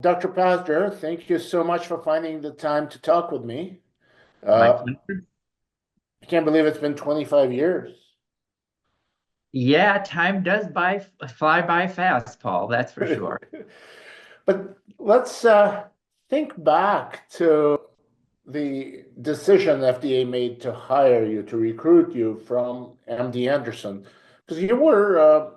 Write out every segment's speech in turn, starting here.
Dr. Pazdur, thank you so much for finding the time to talk with me. My Uh, pleasure. I can't believe it's been 25 years. Yeah, time does fly by fast, Paul, that's for sure. But let's think back to the decision FDA made to hire you, to recruit you from MD Anderson, because you were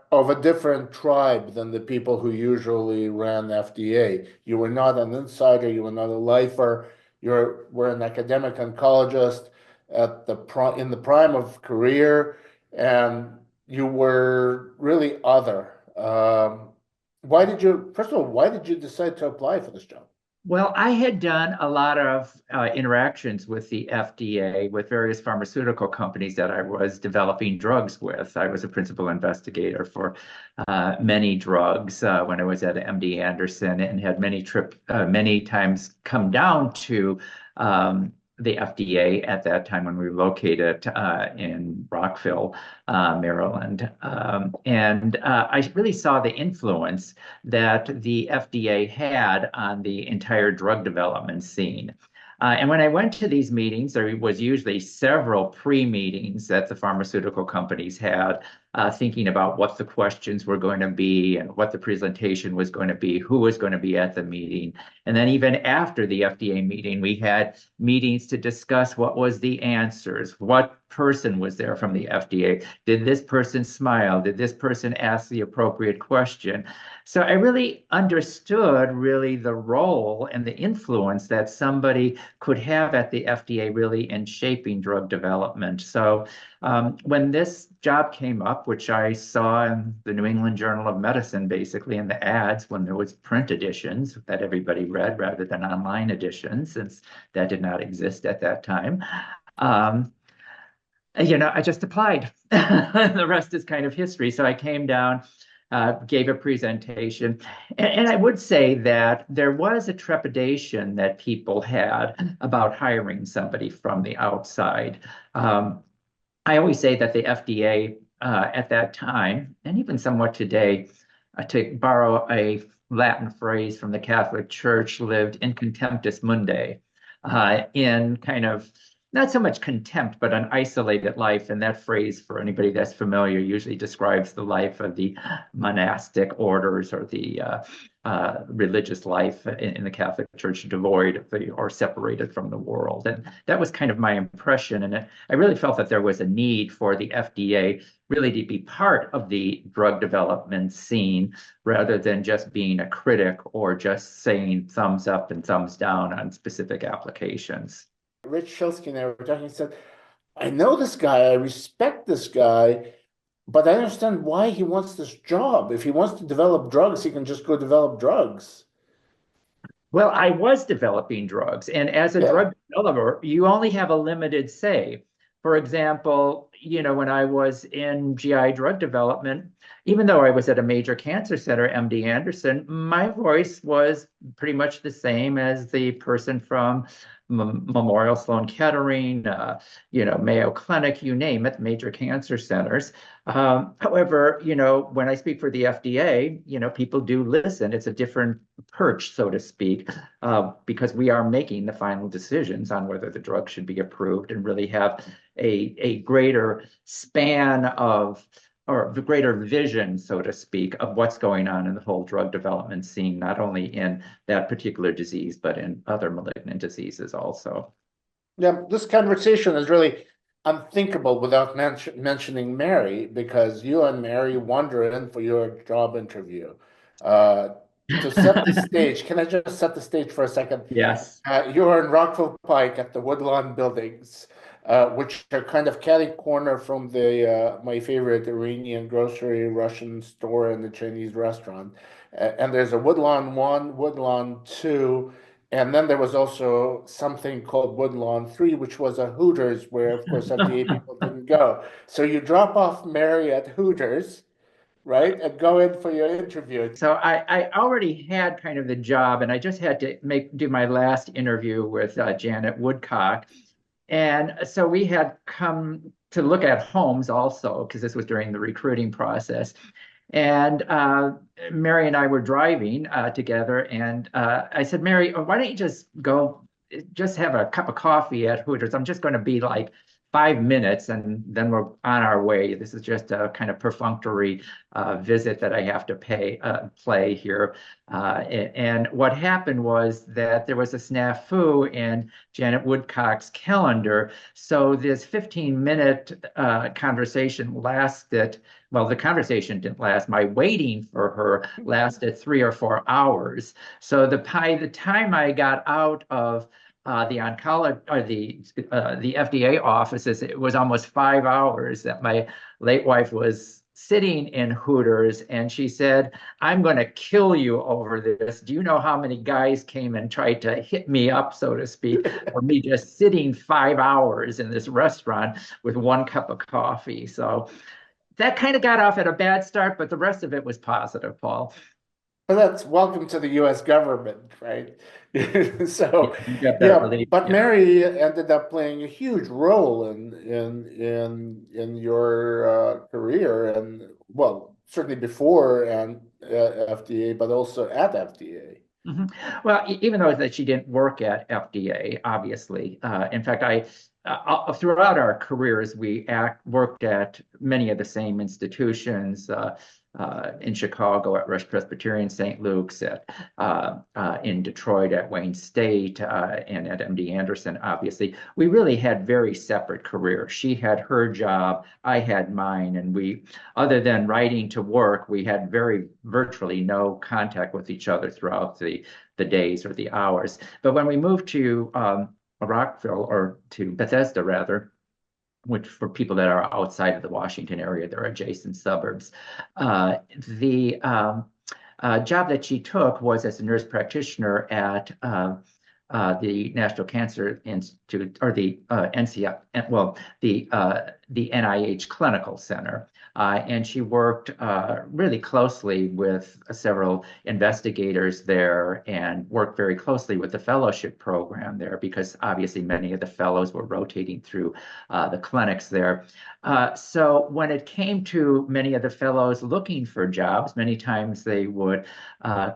of a different tribe than the people who usually ran FDA. You were not an insider, you were not a lifer, were an academic oncologist in the prime of career, and you were really other. First of all, why did you decide to apply for this job? Well, I had done a lot of interactions with the FDA, with various pharmaceutical companies that I was developing drugs with. I was a principal investigator for many drugs when I was at MD Anderson, and had many times come down to the FDA at that time when we were located in Rockville, Maryland. And I really saw the influence that the FDA had on the entire drug development scene. And when I went to these meetings, there was usually several pre-meetings that the pharmaceutical companies had, thinking about what the questions were going to be and what the presentation was going to be, who was going to be at the meeting. And then even after the FDA meeting, we had meetings to discuss what was the answers, what person was there from the FDA. Did this person smile? Did this person ask the appropriate question? So I really understood really the role and the influence that somebody could have at the FDA really in shaping drug development. So when this job came up, which I saw in the New England Journal of Medicine, basically in the ads when there was print editions that everybody read rather than online editions, since that did not exist at that time. Um, I just applied. The rest is kind of history. So I came down, gave a presentation, and I would say that there was a trepidation that people had about hiring somebody from the outside. I always say that the FDA at that time, and even somewhat today, to borrow a Latin phrase from the Catholic Church, lived in contemptus mundi, in kind of not so much contempt, but an isolated life. And that phrase, for anybody that's familiar, usually describes the life of the monastic orders or the religious life in the Catholic Church, devoid of or separated from the world. And that was kind of my impression. And I really felt that there was a need for the FDA really to be part of the drug development scene rather than just being a critic or just saying thumbs up and thumbs down on specific applications. Rich Shilsky and I were talking. He said, I know this guy, I respect this guy, but I understand why he wants this job. If he wants to develop drugs, he can just go develop drugs. Well, I was developing drugs, and as a Yeah. drug developer, you only have a limited say. For example, when I was in GI drug development, even though I was at a major cancer center, MD Anderson, my voice was pretty much the same as the person from Memorial Sloan Kettering, Mayo Clinic, you name it, major cancer centers. However, when I speak for the FDA, people do listen. It's a different perch, so to speak, because we are making the final decisions on whether the drug should be approved and really have a greater span of or the greater vision, so to speak, of what's going on in the whole drug development scene, not only in that particular disease, but in other malignant diseases also. Yeah, this conversation is really unthinkable without mentioning Mary, because you and Mary wander in for your job interview. Uh, to set the stage, can I just set the stage for a second? Yes. You're in Rockville Pike at the Woodlawn Buildings, which are kind of catty corner from the my favorite Iranian grocery, Russian store, and the Chinese restaurant. And there's a Woodlawn 1, Woodlawn 2, and then there was also something called Woodlawn 3, which was a Hooters, where, of course, FDA people didn't go. So you drop off Mary at Hooters, right, and go in for your interview. So I already had kind of the job, and I just had to do my last interview with Janet Woodcock. And so we had come to look at homes also, because this was during the recruiting process. And Mary and I were driving together, and I said, Mary, why don't you just go, just have a cup of coffee at Hooters? I'm just going to be like 5 minutes, and then we're on our way. This is just a kind of perfunctory visit that I have to play here. And what happened was that there was a snafu in Janet Woodcock's calendar. So this 15-minute conversation lasted. Well, the conversation didn't last. My waiting for her lasted 3 or 4 hours. So by the time I got out of the oncology or the FDA offices, it was almost 5 hours that my late wife was sitting in Hooters, and she said, "I'm going to kill you over this. Do you know how many guys came and tried to hit me up, so to speak, for me just sitting 5 hours in this restaurant with one cup of coffee?" So that kind of got off at a bad start, but the rest of it was positive, Paul. Well, that's welcome to the U.S. government, right? Yeah, So, you got that yeah, relief. but Yeah. Mary ended up playing a huge role in your career, and well, certainly before and FDA, but also at FDA. Mhm. Well, even though that she didn't work at FDA, obviously. In fact, throughout our careers, worked at many of the same institutions in Chicago at Rush Presbyterian St. Luke's, in Detroit at Wayne State, and at MD Anderson, obviously. We really had very separate careers. She had her job, I had mine, and other than writing to work, we had virtually no contact with each other throughout the days or the hours. But when we moved to Rockville, or to Bethesda rather, which for people that are outside of the Washington area, they're adjacent suburbs. The job that she took was as a nurse practitioner at the National Cancer Institute, or the NCI, well, the NIH Clinical Center. And she worked really closely with several investigators there, and worked very closely with the fellowship program there, because obviously many of the fellows were rotating through the clinics there. So when it came to many of the fellows looking for jobs, many times they would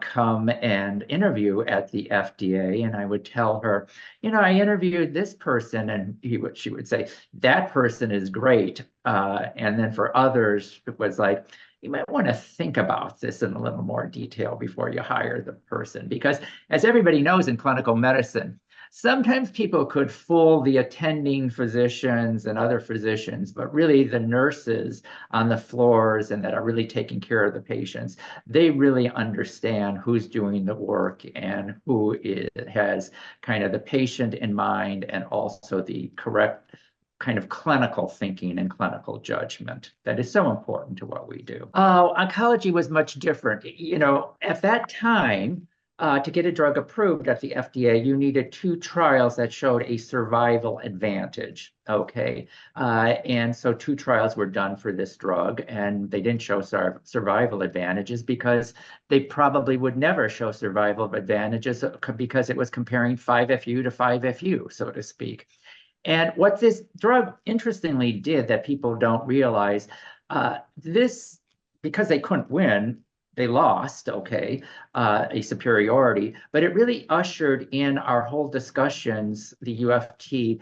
come and interview at the FDA, and I would tell her, I interviewed this person, and she would say, that person is great. And then for others, it was like, you might want to think about this in a little more detail before you hire the person. Because as everybody knows in clinical medicine, sometimes people could fool the attending physicians and other physicians, but really the nurses on the floors and that are really taking care of the patients, they really understand who's doing the work and has kind of the patient in mind, and also the correct kind of clinical thinking and clinical judgment that is so important to what we do. Oh, oncology was much different. At that time, to get a drug approved at the FDA, you needed 2 trials that showed a survival advantage. Okay. And so 2 trials were done for this drug, and they didn't show survival advantages because they probably would never show survival advantages, because it was comparing 5FU to 5FU, so to speak. And what this drug interestingly did that people don't realize, this, because they couldn't win, they lost, okay, a superiority, but it really ushered in our whole discussions, the UFT,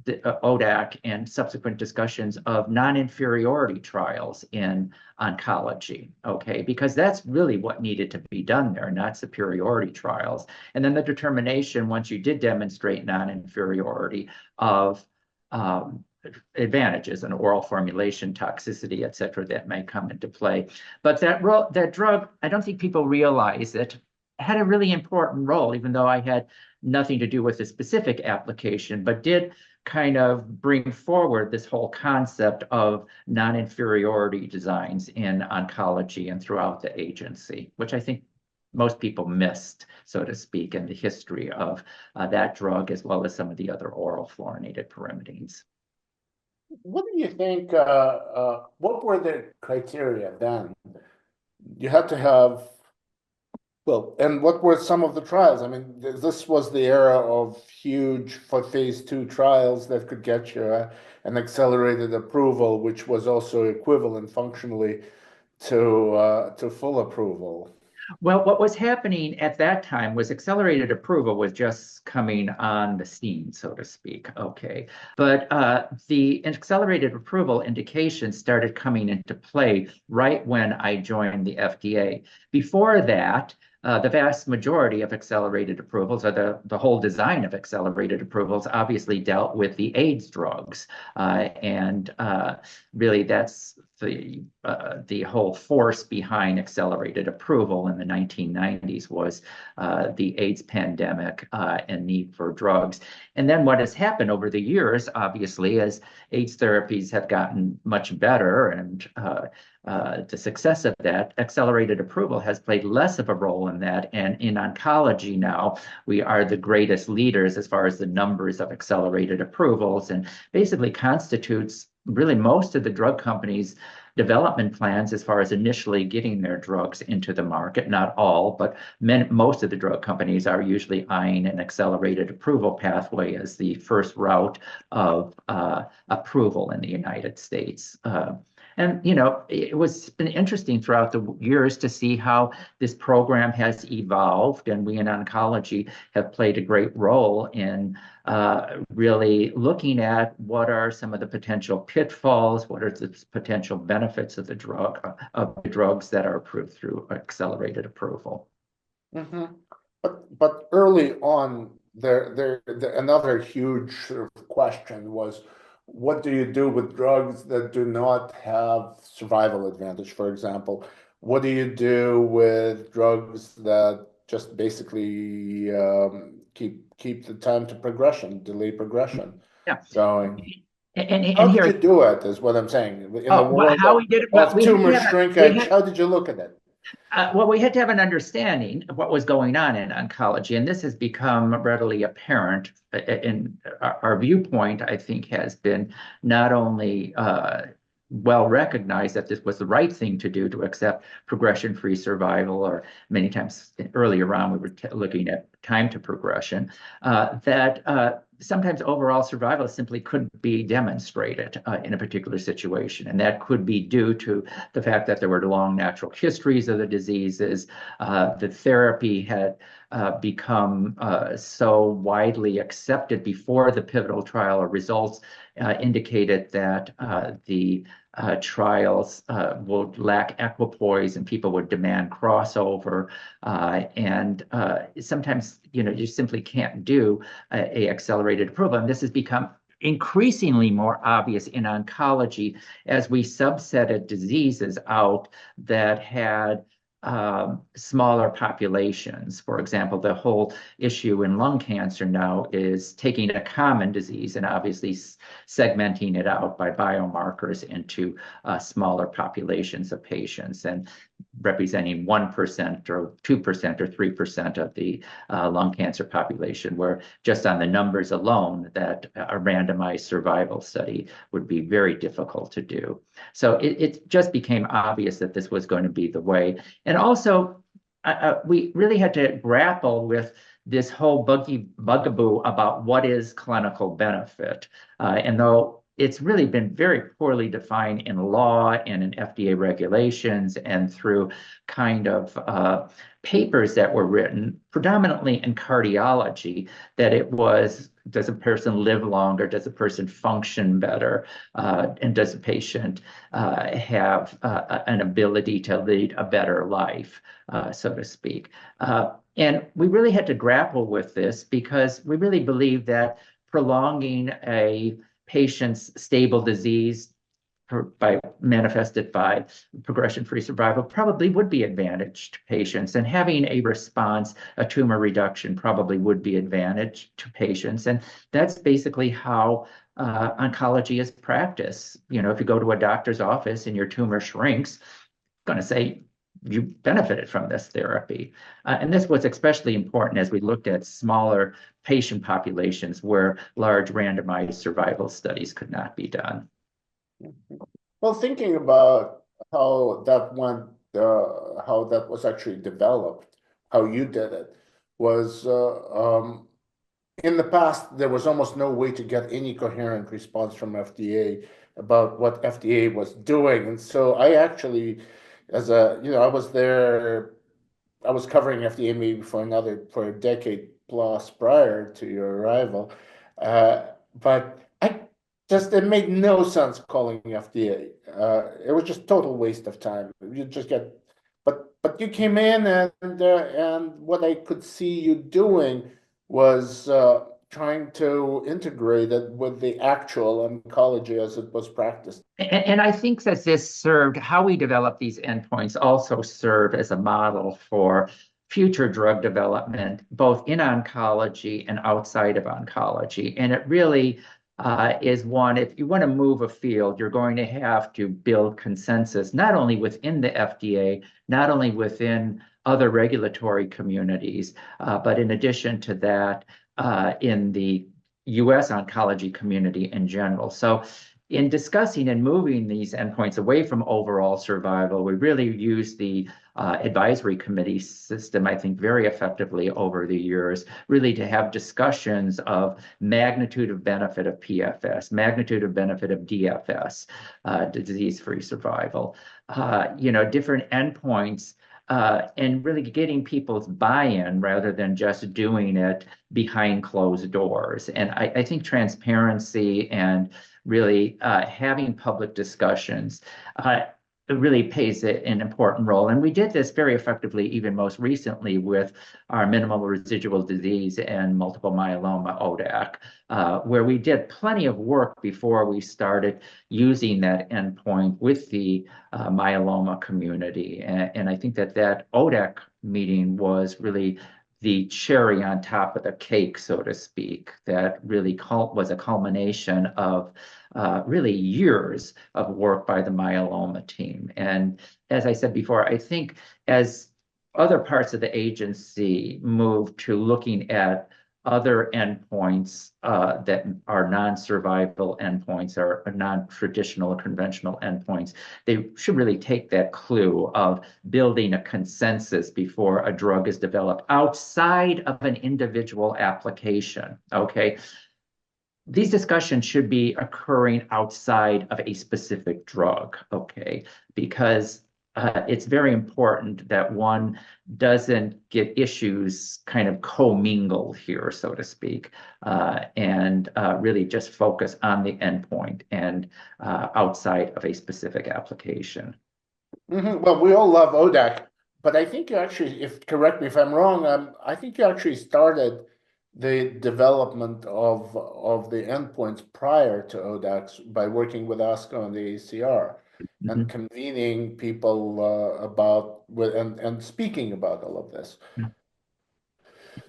the ODAC, and subsequent discussions of non-inferiority trials in oncology, okay, because that's really what needed to be done there, not superiority trials. And then the determination, once you did demonstrate non-inferiority, of advantages and oral formulation, toxicity, et cetera, that may come into play. But that drug, I don't think people realize it, had a really important role, even though I had nothing to do with the specific application, but did kind of bring forward this whole concept of non-inferiority designs in oncology and throughout the agency, which I think most people missed, so to speak, in the history of that drug, as well as some of the other oral fluorinated pyrimidines. What do you think? What were the criteria then? You had to have, well, and what were some of the trials? I mean, this was the era of huge for phase 2 trials that could get you an accelerated approval, which was also equivalent functionally to full approval? Well, what was happening at that time was accelerated approval was just coming on the scene, so to speak. Okay. But the accelerated approval indications started coming into play right when I joined the FDA. Before that, the vast majority of accelerated approvals, or the whole design of accelerated approvals, obviously dealt with the AIDS drugs. And really, that's the whole force behind accelerated approval in the 1990s was the AIDS pandemic and need for drugs. And then what has happened over the years, obviously, as AIDS therapies have gotten much better and the success of that, accelerated approval has played less of a role in that. And in oncology now, we are the greatest leaders as far as the numbers of accelerated approvals and basically constitutes really most of the drug companies' development plans as far as initially getting their drugs into the market. Not all, but most of the drug companies are usually eyeing an accelerated approval pathway as the first route of approval in the United States. And it was been interesting throughout the years to see how this program has evolved, and we in oncology have played a great role in really looking at what are some of the potential pitfalls, what are the potential benefits of the drugs that are approved through accelerated approval. Mm-hmm. But early on, another huge sort of question was, what do you do with drugs that do not have survival advantage? For example, what do you do with drugs that just basically keep the time to progression, delay progression Yeah. going? And How did here, you do it, is what I'm saying. In the well, world how we did it, well, of tumor shrinkage, had how did you look at it? Well, we had to have an understanding of what was going on in oncology, and this has become readily apparent. In our viewpoint, I think, has been not only well recognized that this was the right thing to do to accept progression-free survival, or many times earlier on we were looking at time to progression, that sometimes overall survival simply couldn't be demonstrated in a particular situation. And that could be due to the fact that there were long natural histories of the diseases. The therapy had become so widely accepted before the pivotal trial or results indicated that the trials would lack equipoise and people would demand crossover. And sometimes, you simply can't do a accelerated approval. And this has become increasingly more obvious in oncology as we subsetted diseases out that had smaller populations. For example, the whole issue in lung cancer now is taking a common disease and obviously segmenting it out by biomarkers into smaller populations of patients and representing 1% or 2% or 3% of the lung cancer population, where just on the numbers alone, that a randomized survival study would be very difficult to do. So it just became obvious that this was going to be the way. And also, we really had to grapple with this whole bugaboo about what is clinical benefit. And though it's really been very poorly defined in law and in FDA regulations and through kind of papers that were written, predominantly in cardiology, that it was, does a person live longer? Does a person function better? And does a patient have an ability to lead a better life, so to speak? And we really had to grapple with this because we really believe that prolonging a patient's stable disease manifested by progression-free survival probably would be advantage to patients, and having a response, a tumor reduction, probably would be advantage to patients. And that's basically how oncology is practiced. If you go to a doctor's office and your tumor shrinks, it's going to say you benefited from this therapy. And this was especially important as we looked at smaller patient populations where large randomized survival studies could not be done. Well, thinking about how that went, how that was actually developed, how you did it, was in the past, there was almost no way to get any coherent response from FDA about what FDA was doing. And so I actually as a, I was there, I was covering FDA maybe for a decade plus prior to your arrival. But it made no sense calling FDA. It was just total waste of time. You just get, but you came in and what I could see you doing was trying to integrate it with the actual oncology as it was practiced. And I think that this served, how we develop these endpoints also serve as a model for future drug development, both in oncology and outside of oncology. And it really is one, if you want to move a field, you're going to have to build consensus, not only within the FDA, not only within other regulatory communities, but in addition to that, in the US oncology community in general. So in discussing and moving these endpoints away from overall survival, we really use the advisory committee system, I think, very effectively over the years, really to have discussions of magnitude of benefit of PFS, magnitude of benefit of DFS, disease-free survival, different endpoints, and really getting people's buy-in rather than just doing it behind closed doors. And I think transparency and really having public discussions really plays an important role. And we did this very effectively, even most recently with our minimal residual disease and multiple myeloma ODAC, where we did plenty of work before we started using that endpoint with the myeloma community. And I think that ODAC meeting was really the cherry on top of the cake, so to speak, that really was a culmination of really years of work by the myeloma team. And as I said before, I think as other parts of the agency move to looking at other endpoints that are non-survival endpoints or non-traditional or conventional endpoints, they should really take that clue of building a consensus before a drug is developed outside of an individual application, okay? These discussions should be occurring outside of a specific drug, okay? Because it's very important that one doesn't get issues kind of commingled here, so to speak, and really just focus on the endpoint and outside of a specific application. Well, we all love ODAC, but I think you actually, if correct me if I'm wrong, I think you actually started the development of the endpoints prior to ODACs by working with ASCO and the ACR and Mhm. convening people and speaking about all of this.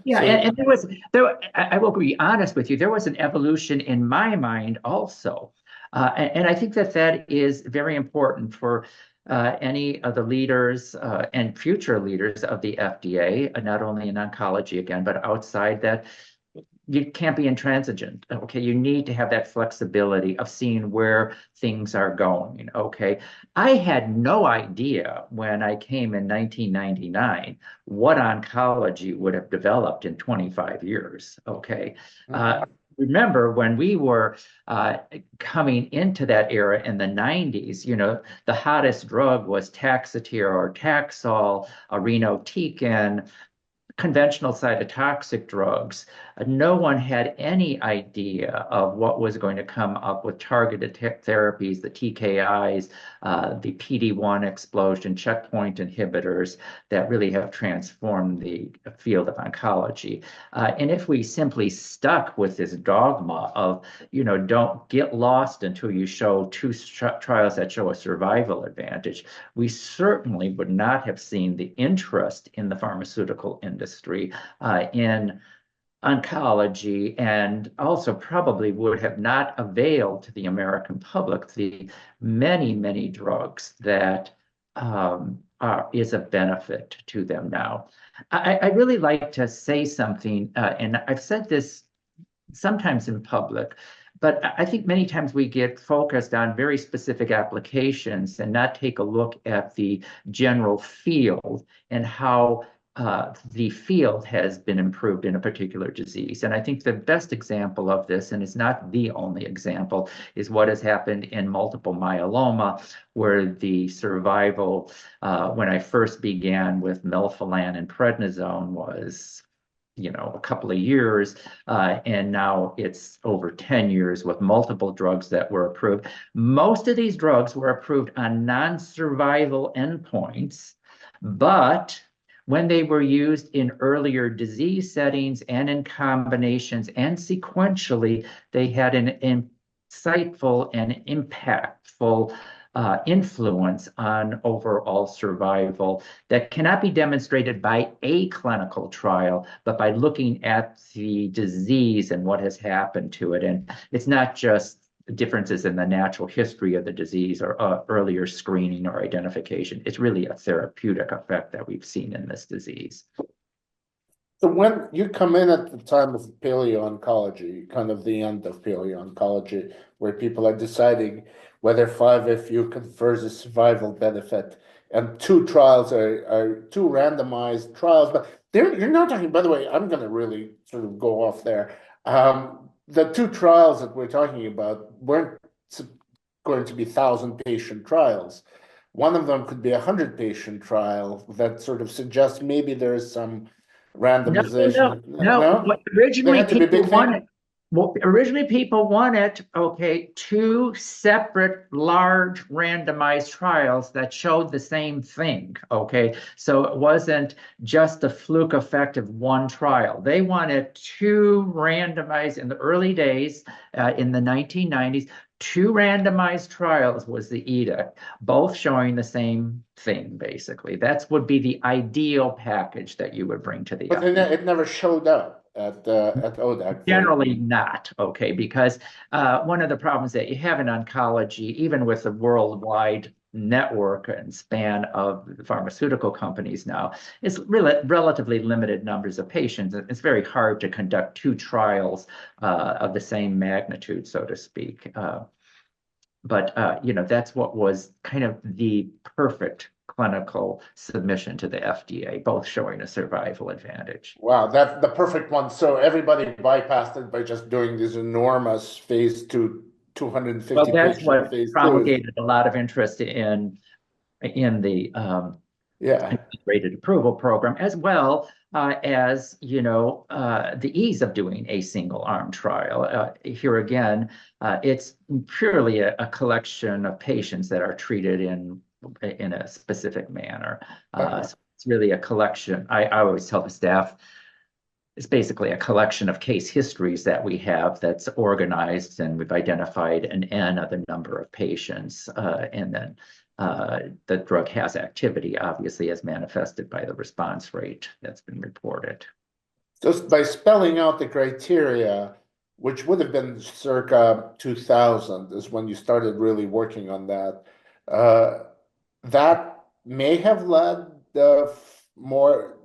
Yeah, So, and I will be honest with you, there was an evolution in my mind also. And I think that is very important for any of the leaders and future leaders of the FDA, not only in oncology again, but outside that you can't be intransigent. Okay, you need to have that flexibility of seeing where things are going. Okay, I had no idea when I came in 1999 what oncology would have developed in 25 years. Okay. mhm. Remember when we were coming into that era in the 90s, the hottest drug was Taxotere or Taxol, irinotecan, conventional cytotoxic drugs. No one had any idea of what was going to come up with targeted therapies, the TKIs, the PD-1 explosion, checkpoint inhibitors that really have transformed the field of oncology. And if we simply stuck with this dogma of, don't get lost until you show two trials that show a survival advantage, we certainly would not have seen the interest in the pharmaceutical industry in oncology, and also probably would have not availed to the American public the many, many drugs that is a benefit to them now. I really like to say something, and I've said this sometimes in public, but I think many times we get focused on very specific applications and not take a look at the general field and how the field has been improved in a particular disease. And I think the best example of this, and it's not the only example, is what has happened in multiple myeloma, where the survival, when I first began with melphalan and prednisone, was a couple of years, and now it's over 10 years with multiple drugs that were approved. Most of these drugs were approved on non-survival endpoints, but when they were used in earlier disease settings and in combinations and sequentially, they had an insightful and impactful influence on overall survival that cannot be demonstrated by a clinical trial, but by looking at the disease and what has happened to it. And it's not just differences in the natural history of the disease or earlier screening or identification. It's really a therapeutic effect that we've seen in this disease. So when you come in at the time of paleo-oncology, kind of the end of paleo-oncology, where people are deciding whether 5-FU confers a survival benefit, and two trials are two randomized trials, but you're not talking, by the way, I'm going to really sort of go off there. The two trials that we're talking about weren't going to be 1,000-patient trials. One of them could be 100-patient trial that sort of suggests maybe there is some randomization. No. What They originally had to be people big wanted, okay, two separate large randomized trials that showed the same thing, okay? So it wasn't just the fluke effect of one trial. They wanted two randomized in the early days, in the 1990s. Two randomized trials was the edict, both showing the same thing, basically. That would be the ideal package that you would bring to the But FDA. it never showed up at ODAC. Generally not, okay, because one of the problems that you have in oncology, even with the worldwide network and span of the pharmaceutical companies now, is relatively limited numbers of patients. It's very hard to conduct two trials of the same magnitude, so to speak. But that's what was kind of the perfect clinical submission to the FDA, both showing a survival advantage. Wow, that's the perfect one. So everybody bypassed it by just doing these enormous phase two, 250 Well, that's patient what phase twos. promulgated a lot of interest in the Yeah. rated approval program, as well as the ease of doing a single arm trial. Here again, it's purely a collection of patients that are treated in a specific manner. So it's really a collection. I always tell the staff, it's basically a collection of case histories that we have that's organized, and we've identified an N of the number of patients, and then the drug has activity, obviously, as manifested by the response rate that's been reported. Just by spelling out the criteria, which would have been circa 2000, is when you started really working on that. That may have led more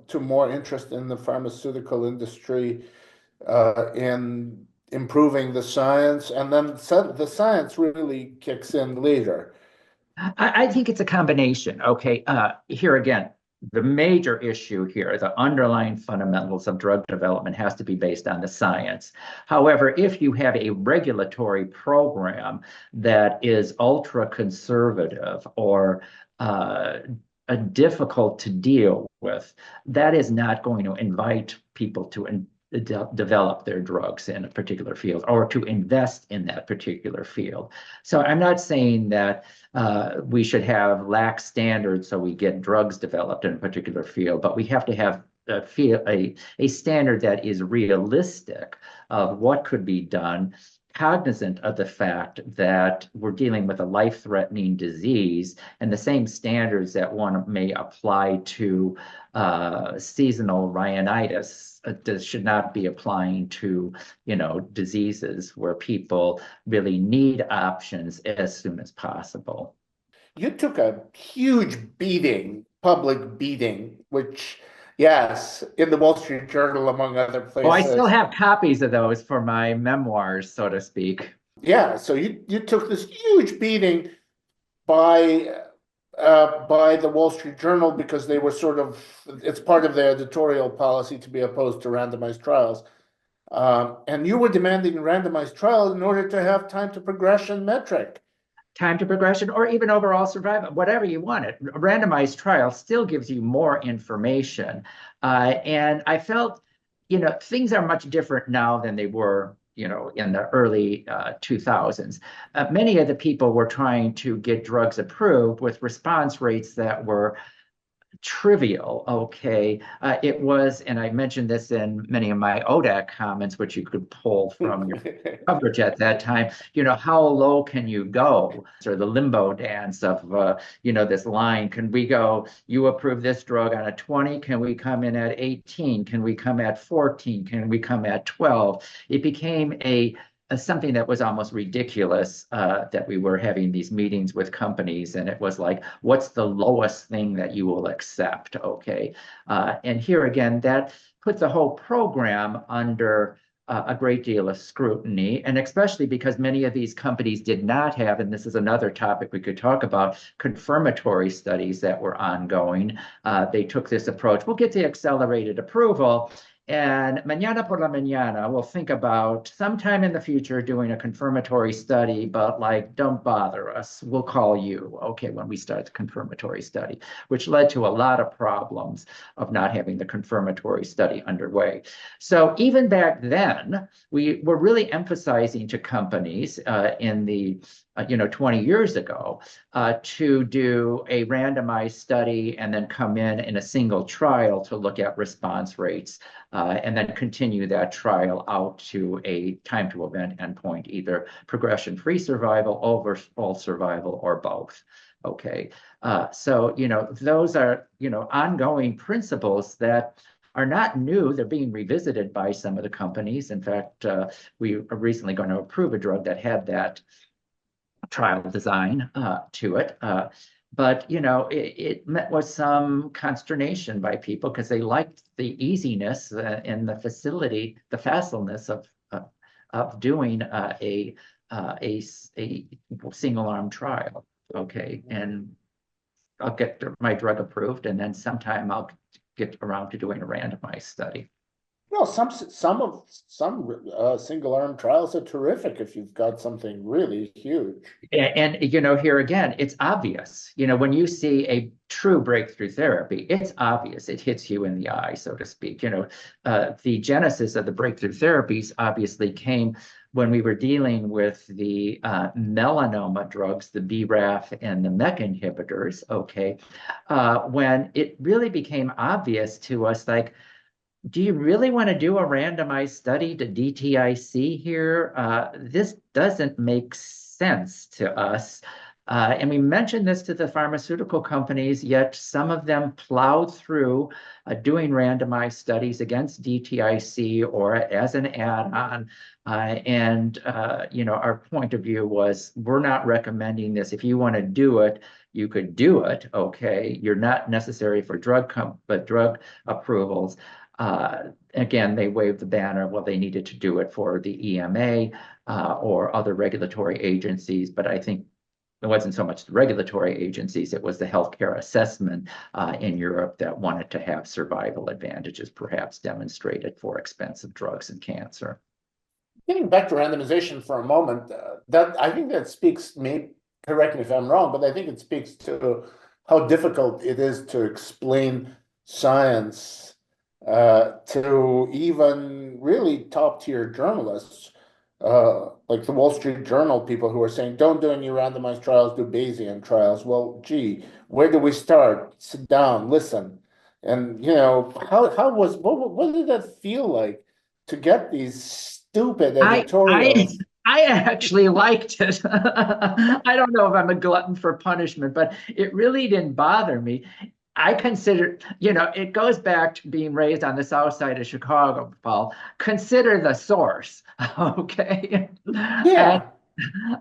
interest in the pharmaceutical industry in improving the science, and then the science really kicks in later. I think it's a combination. Okay, here again, the major issue here, the underlying fundamentals of drug development has to be based on the science. However, if you have a regulatory program that is ultra conservative or difficult to deal with, that is not going to invite people to develop their drugs in a particular field or to invest in that particular field. So I'm not saying that we should have lax standards so we get drugs developed in a particular field, but we have to have a standard that is realistic of what could be done, cognizant of the fact that we're dealing with a life-threatening disease, and the same standards that one may apply to seasonal rhinitis should not be applying to, diseases where people really need options as soon as possible. You took a huge beating, public beating, which, yes, in the Wall Street Journal, among other Oh, I still places. have copies of those for my memoirs, so to speak. Yeah, so you took this huge beating by by the Wall Street Journal because they were sort of, it's part of their editorial policy to be opposed to randomized trials. And you were demanding randomized trials in order to have time to progression metric. Time to progression, or even overall survival, whatever you want it. A randomized trial still gives you more information. And I felt, things are much different now than they were, in the early 2000s. Many of the people were trying to get drugs approved with response rates that were trivial. Okay. It was, and I mentioned this in many of my ODAC comments, which you could pull from your coverage at that time. How low can you go? Or the limbo dance of, this line. Can we go, you approve this drug on a 20? Can we come in at 18? Can we come at 14? Can we come at 12? It became something that was almost ridiculous, that we were having these meetings with companies, and it was like, what's the lowest thing that you will accept? Okay. And here again, that put the whole program under a great deal of scrutiny, and especially because many of these companies did not have, and this is another topic we could talk about, confirmatory studies that were ongoing. They took this approach, we'll get the accelerated approval, and mañana por la mañana, we'll think about sometime in the future doing a confirmatory study, but like, don't bother us. We'll call you, okay, when we start the confirmatory study, which led to a lot of problems of not having the confirmatory study underway. So even back then, we were really emphasizing to companies in the 20 years ago, to do a randomized study and then come in a single trial to look at response rates, and then continue that trial out to a time to event endpoint, either progression-free survival, overall survival, or both. Okay, so those are ongoing principles that are not new. They're being revisited by some of the companies. In fact, we are recently going to approve a drug that had that trial design to it. But it met with some consternation by people because they liked the easiness and the facility, the facileness of doing a single arm trial. Okay, and I'll get my drug approved, and then sometime I'll get around to doing a randomized study. Well, some single arm trials are terrific if you've got something really huge. And here again, it's obvious. When you see a true breakthrough therapy, it's obvious. It hits you in the eye, so to speak. The genesis of the breakthrough therapies obviously came when we were dealing with the melanoma drugs, the BRAF and the MEK inhibitors. Okay, when it really became obvious to us, like, do you really want to do a randomized study to DTIC here? This doesn't make sense to us. And we mentioned this to the pharmaceutical companies, yet some of them plowed through doing randomized studies against DTIC or as an add-on. And our point of view was, we're not recommending this. If you want to do it, you could do it. Okay, you're not necessary for drug approvals. Again, they waved the banner. Well, they needed to do it for the EMA or other regulatory agencies, but I think it wasn't so much the regulatory agencies, it was the healthcare assessment in Europe that wanted to have survival advantages perhaps demonstrated for expensive drugs and cancer. Getting back to randomization for a moment, that I think that speaks, correct me if I'm wrong, but I think it speaks to how difficult it is to explain science to even really top tier journalists, like the Wall Street Journal people who are saying, don't do any randomized trials, do Bayesian trials. Well, gee, where do we start? Sit down, listen. And, what did that feel like to get these stupid I I editorials? I actually liked it. I don't know if I'm a glutton for punishment, but it really didn't bother me. I consider, it goes back to being raised on the south side of Chicago, Paul. Consider the source, okay? And Yeah.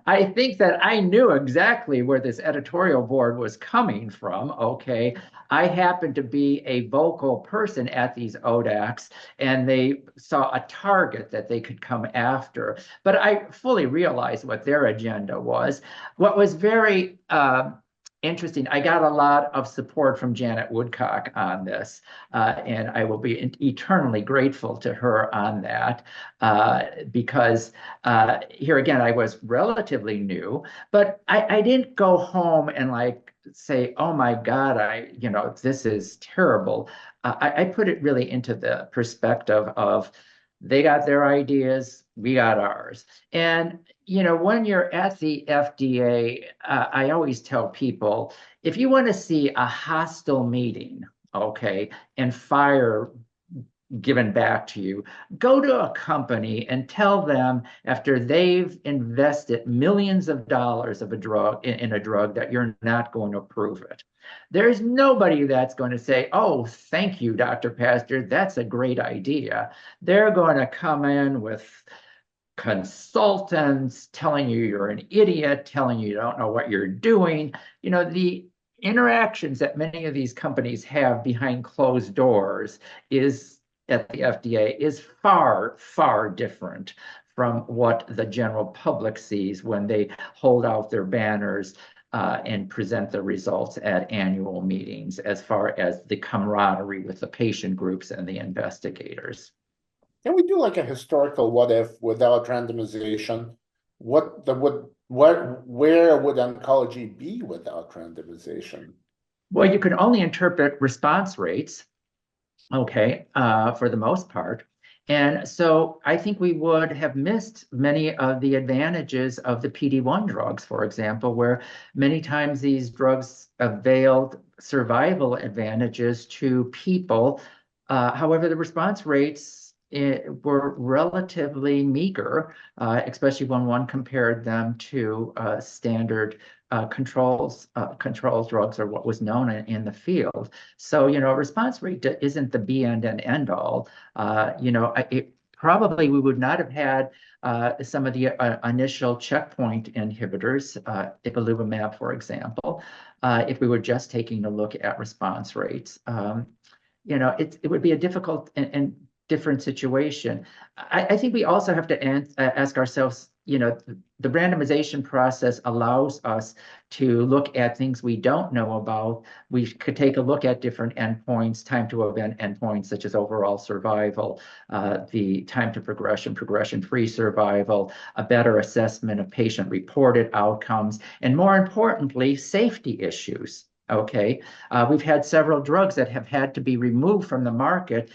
I think that I knew exactly where this editorial board was coming from. Okay. I happened to be a vocal person at these ODACs, and they saw a target that they could come after. But I fully realized what their agenda was. What was very interesting. I got a lot of support from Janet Woodcock on this, and I will be eternally grateful to her on that, because here again, I was relatively new, but I didn't go home and like say, oh my God, this is terrible. I put it really into the perspective of they got their ideas, we got ours. And when you're at the FDA, I always tell people, if you want to see a hostile meeting, okay, and fire given back to you, go to a company and tell them after they've invested millions of dollars of a drug in a drug that you're not going to approve it. There's nobody that's going to say, oh, thank you, Dr. Pazdur, that's a great idea. They're going to come in with consultants telling you you're an idiot, telling you don't know what you're doing. The interactions that many of these companies have behind closed doors is at the FDA is far, far different from what the general public sees when they hold out their banners and present the results at annual meetings, as far as the camaraderie with the patient groups and the investigators. Can we do like a historical what if without randomization? Where would oncology be without randomization? Well, you can only interpret response rates, okay, for the most part. And so I think we would have missed many of the advantages of the PD-1 drugs, for example, where many times these drugs availed survival advantages to people. However, the response rates were relatively meager, especially when one compared them to standard controls drugs, or what was known in the field. So, a response rate isn't the be and end all. Probably we would not have had some of the initial checkpoint inhibitors, ipilimumab, for example, if we were just taking a look at response rates. It would be a difficult and different situation. I think we also have to ask ourselves, the randomization process allows us to look at things we don't know about. We could take a look at different endpoints, time to event endpoints, such as overall survival, the time to progression, progression-free survival, a better assessment of patient-reported outcomes, and more importantly, safety issues. Okay, we've had several drugs that have had to be removed from the market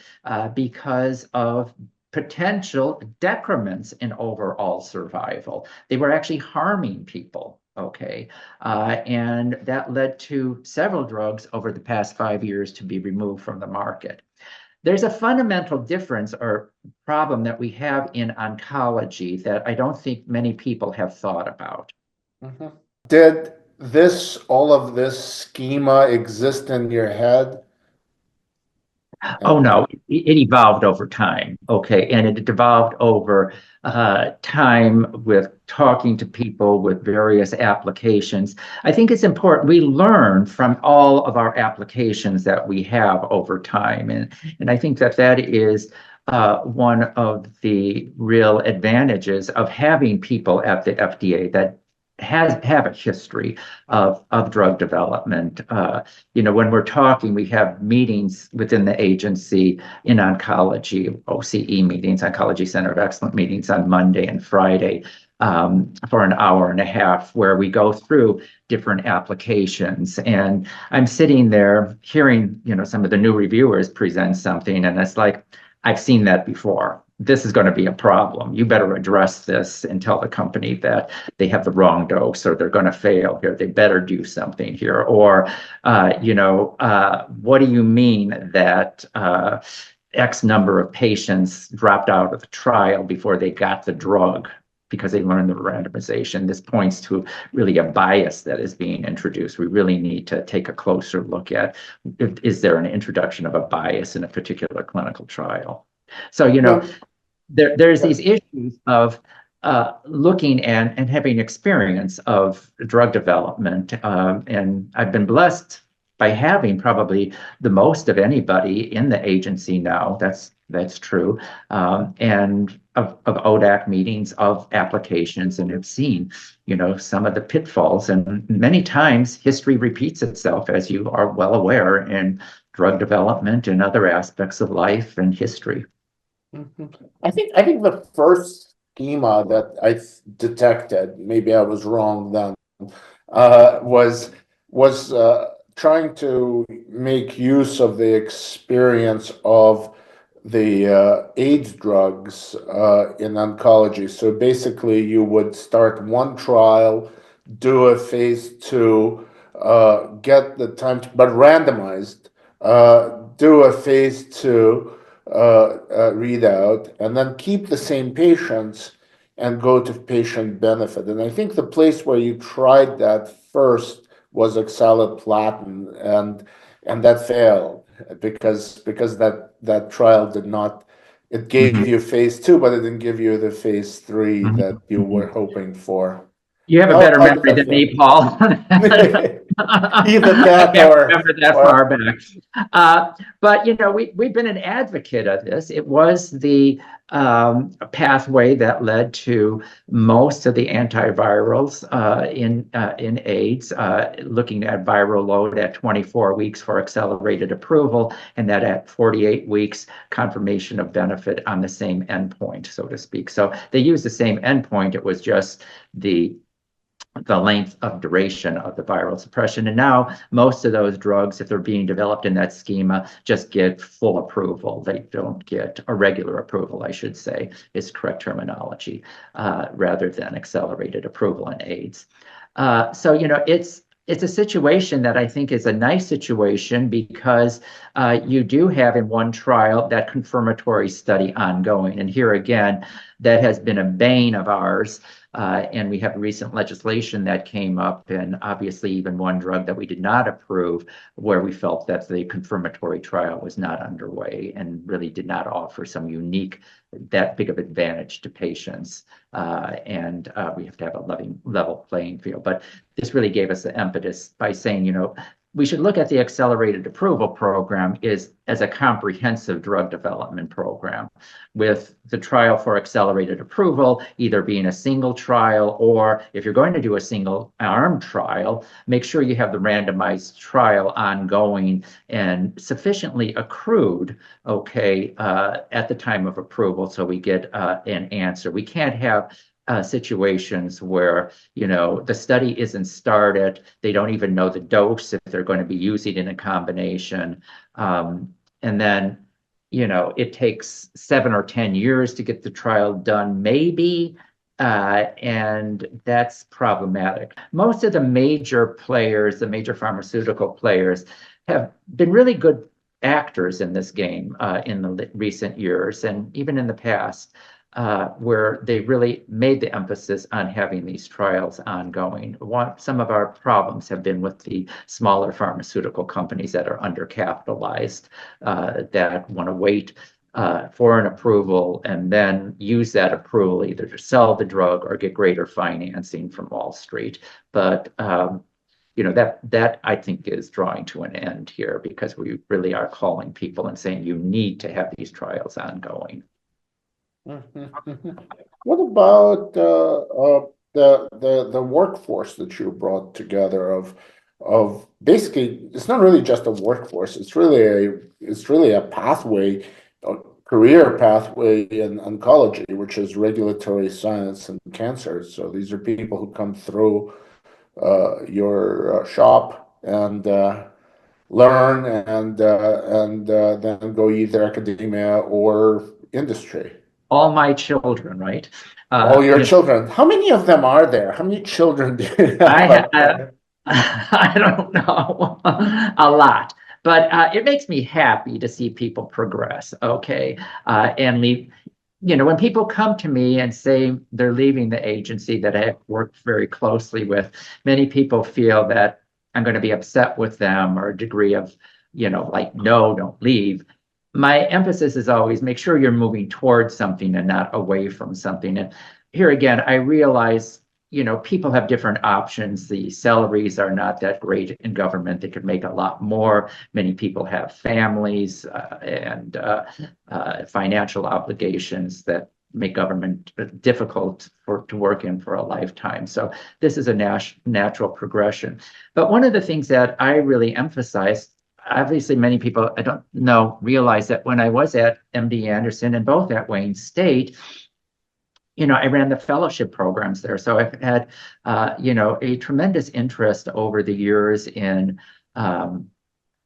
because of potential decrements in overall survival. They were actually harming people. Okay, and that led to several drugs over the past 5 years to be removed from the market. There's a fundamental difference or problem that we have in oncology that I don't think many people have thought about. Mm-hmm. Did all of this schema exist in your head? Oh no, it evolved over time. Okay, and it evolved over time with talking to people with various applications. I think it's important we learn from all of our applications that we have over time, and I think that is one of the real advantages of having people at the FDA that have a history of drug development. When we're talking, we have meetings within the agency in oncology, OCE meetings, Oncology Center of Excellence meetings on Monday and Friday for an hour and a half, where we go through different applications. And I'm sitting there hearing, some of the new reviewers present something, and it's like, I've seen that before. This is going to be a problem. You better address this and tell the company that they have the wrong dose, or they're going to fail here. They better do something here. Or, what do you mean that X number of patients dropped out of the trial before they got the drug because they learned the randomization? This points to really a bias that is being introduced. We really need to take a closer look at, is there an introduction of a bias in a particular clinical trial? So, there's these issues of looking and having experience of drug development. And I've been blessed by having probably the most of anybody in the agency now. That's true. And of ODAC meetings, of applications, and have seen, some of the pitfalls. And many times history repeats itself, as you are well aware, in drug development and other aspects of life and history. I think the first schema that I detected, maybe I was wrong then, was trying to make use of the experience of the AIDS drugs in oncology. So basically, you would start one trial, do a phase two, get the time, but randomized, do a phase two readout, and then keep the same patients and go to patient benefit. And I think the place where you tried that first was oxaliplatin, and that failed because that trial did not. It gave Mhm. you phase two, but it didn't give you the phase three Mhm. that you were Mhm. hoping for. You have a better How did memory that than feel? me, Paul. Either I that can't remember that or far back. But we've been an advocate of this. It was the pathway that led to most of the antivirals in AIDS, looking at viral load at 24 weeks for accelerated approval, and that at 48 weeks confirmation of benefit on the same endpoint, so to speak. So they used the same endpoint. It was just the length of duration of the viral suppression. And now most of those drugs, if they're being developed in that schema, just get full approval. They don't get a regular approval, I should say, is correct terminology, rather than accelerated approval in AIDS. So, it's a situation that I think is a nice situation because you do have in one trial that confirmatory study ongoing. And here again, that has been a bane of ours. And we have recent legislation that came up, and obviously even one drug that we did not approve, where we felt that the confirmatory trial was not underway and really did not offer some unique, that big of advantage to patients. And we have to have a level playing field. But this really gave us the impetus by saying, we should look at the accelerated approval program as a comprehensive drug development program, with the trial for accelerated approval either being a single trial, or if you're going to do a single arm trial, make sure you have the randomized trial ongoing and sufficiently accrued, okay, at the time of approval, so we get an answer. We can't have situations where the study isn't started, they don't even know the dose if they're going to be using it in a combination, and then it takes 7 or 10 years to get the trial done, maybe, and that's problematic. Most of the major players, the major pharmaceutical players, have been really good actors in this game in the recent years, and even in the past, where they really made the emphasis on having these trials ongoing. Some of our problems have been with the smaller pharmaceutical companies that are undercapitalized, that want to wait for an approval and then use that approval either to sell the drug or get greater financing from Wall Street. But that I think is drawing to an end here, because we really are calling people and saying you need to have these trials ongoing. What about the workforce that you brought together of basically, it's not really just a workforce, it's really a pathway, a career pathway in oncology, which is regulatory science and cancer. So these are people who come through your shop and learn and then go either academia or industry. All my children, right? All your children. How many of them are there? How many children do you I have out have, there? I don't know, a lot, but it makes me happy to see people progress. Okay, and leave. When people come to me and say they're leaving the agency that I have worked very closely with, many people feel that I'm going to be upset with them, or a degree of, like, no, don't leave. My emphasis is always make sure you're moving towards something and not away from something. And here again, I realize people have different options. The salaries are not that great in government. They could make a lot more. Many people have families and financial obligations that make government difficult to work in for a lifetime. So this is a natural progression. But one of the things that I really emphasize, obviously many people, I don't know, realize that when I was at MD Anderson and both at Wayne State, I ran the fellowship programs there. So I've had, a tremendous interest over the years in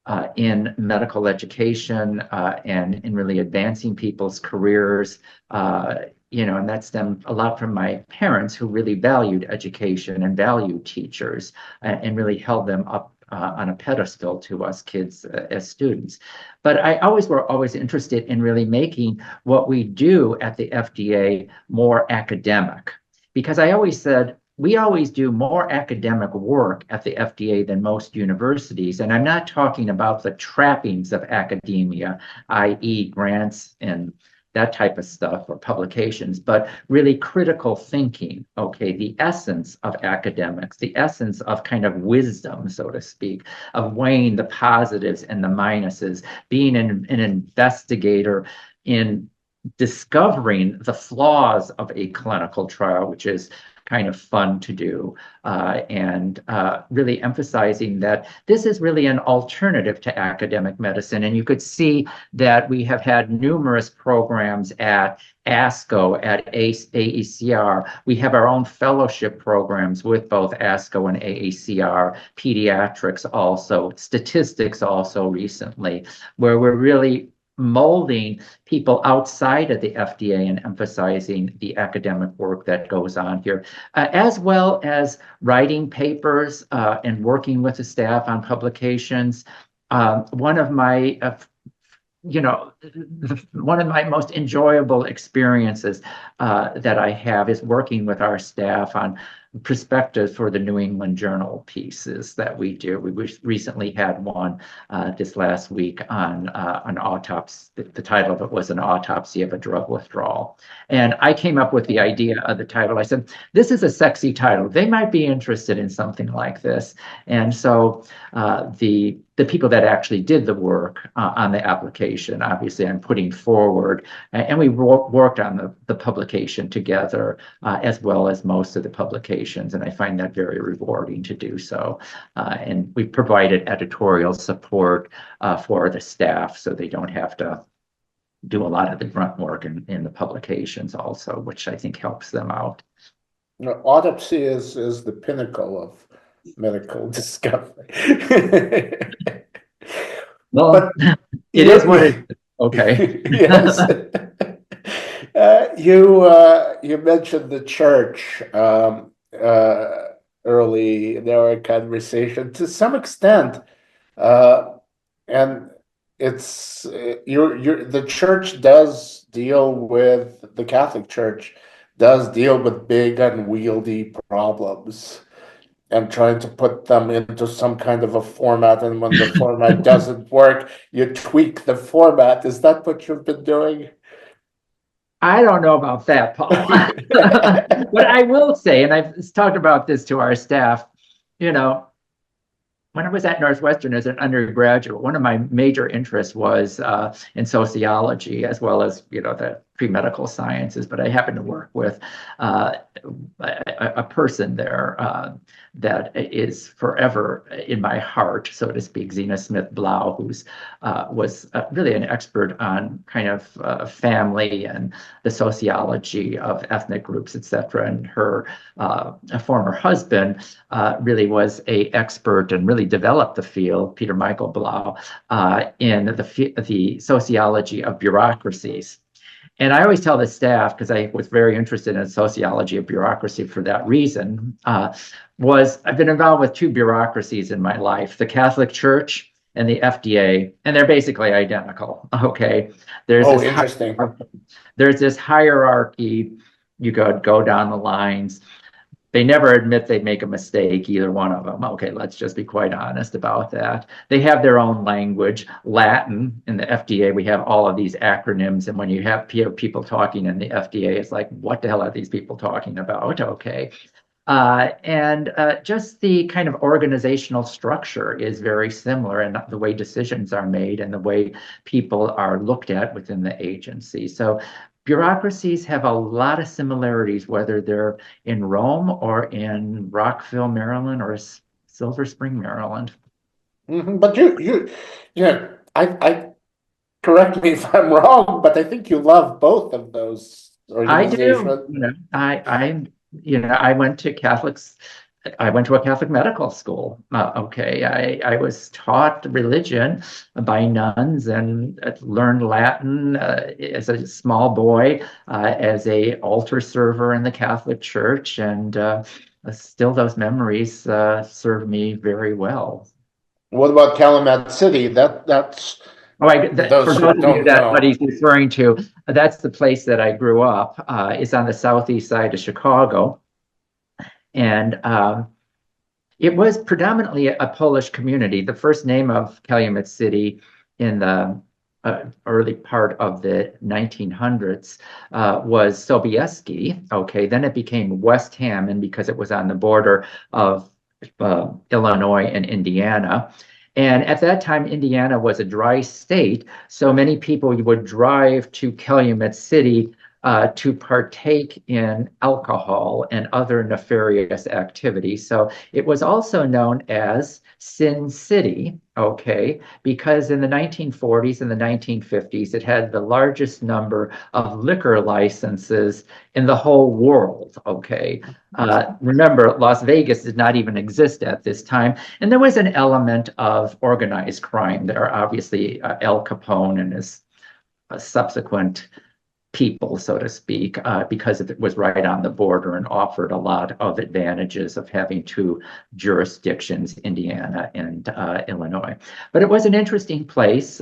medical education and in really advancing people's careers. And that stemmed a lot from my parents, who really valued education and valued teachers and really held them up on a pedestal to us kids as students. But I were always interested in really making what we do at the FDA more academic, because I always said, we always do more academic work at the FDA than most universities. And I'm not talking about the trappings of academia, i.e. grants and that type of stuff or publications, but really critical thinking, okay, the essence of academics, the essence of kind of wisdom, so to speak, of weighing the positives and the minuses, being an investigator in discovering the flaws of a clinical trial, which is kind of fun to do, and really emphasizing that this is really an alternative to academic medicine. And you could see that we have had numerous programs at ASCO, at AACR. We have our own fellowship programs with both ASCO and AACR, pediatrics also, statistics also recently, where we're really molding people outside of the FDA and emphasizing the academic work that goes on here, as well as writing papers and working with the staff on publications. One of my most enjoyable experiences that I have is working with our staff on perspectives for the New England Journal pieces that we do. We recently had one this last week on an autopsy. The title of it was An Autopsy of a Drug Withdrawal. And I came up with the idea of the title. I said, this is a sexy title. They might be interested in something like this. And so the people that actually did the work on the application, obviously I'm putting forward, and we worked on the publication together, as well as most of the publications. And I find that very rewarding to do so. And we provided editorial support for the staff, so they don't have to do a lot of the grunt work in the publications also, which I think helps them out. Autopsy is the pinnacle of medical discovery. Well, but it is what it is. Okay. Yes. You mentioned the church early in our conversation to some extent, and it's the church does deal with, the Catholic Church does deal with big unwieldy problems and trying to put them into some kind of a format, and when the format doesn't work, you tweak the format. Is that what you've been doing? I don't know about that, Paul. But I will say, and I've talked about this to our staff, when I was at Northwestern as an undergraduate, one of my major interests was in sociology, as well as the pre-medical sciences. But I happened to work with a person there that is forever in my heart, so to speak, Zena Smith Blau, who's was really an expert on kind of family and the sociology of ethnic groups, etc. And her former husband really was an expert and really developed the field, Peter Michael Blau, in the sociology of bureaucracies. And I always tell the staff, because I was very interested in sociology of bureaucracy for that reason, I've been involved with two bureaucracies in my life, the Catholic Church and the FDA, and they're basically identical, okay? Interesting. There's this hierarchy. You go down the lines. They never admit they make a mistake, either one of them. Okay, let's just be quite honest about that. They have their own language, Latin. In the FDA, we have all of these acronyms. And when you have people talking in the FDA, it's like, what the hell are these people talking about? Okay. And just the kind of organizational structure is very similar, and the way decisions are made and the way people are looked at within the agency. So bureaucracies have a lot of similarities, whether they're in Rome or in Rockville, Maryland, or Silver Spring, Maryland. But I correct me if I'm wrong, but I think you love both of those I do. organizations. I went to Catholics. I went to a Catholic medical school. Okay, I was taught religion by nuns and learned Latin as a small boy, as a altar server in the Catholic Church, and still those memories serve me very well. What about Calumet City? That's Oh, for those who those of you don't that what know. he's referring to, that's the place that I grew up. It's on the southeast side of Chicago, and it was predominantly a Polish community. The first name of Calumet City in the early part of the 1900s was Sobieski. Okay, then it became West Hammond because it was on the border of Illinois and Indiana. And at that time, Indiana was a dry state, so many people would drive to Calumet City to partake in alcohol and other nefarious activities. So it was also known as Sin City, okay, because in the 1940s and the 1950s, it had the largest number of liquor licenses in the whole world, okay. Remember, Las Vegas did not even exist at this time, and there was an element of organized crime there. Obviously, Al Capone and his subsequent people, so to speak, because it was right on the border and offered a lot of advantages of having two jurisdictions, Indiana and Illinois. But it was an interesting place.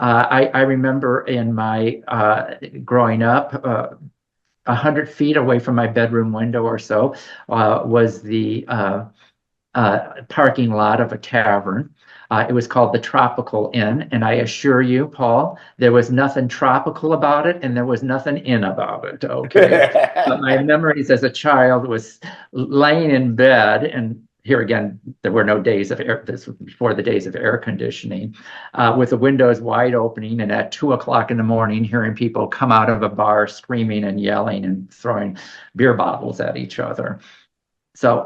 I remember in my growing up, 100 feet away from my bedroom window or so was the parking lot of a tavern. It was called the Tropical Inn, and I assure you, Paul, there was nothing tropical about it, and there was nothing in about it. Okay, but my memories as a child was laying in bed, and here again, there were no days of air. This was before the days of air conditioning, with the windows wide opening, and at 2 o'clock in the morning, hearing people come out of a bar screaming and yelling and throwing beer bottles at each other. So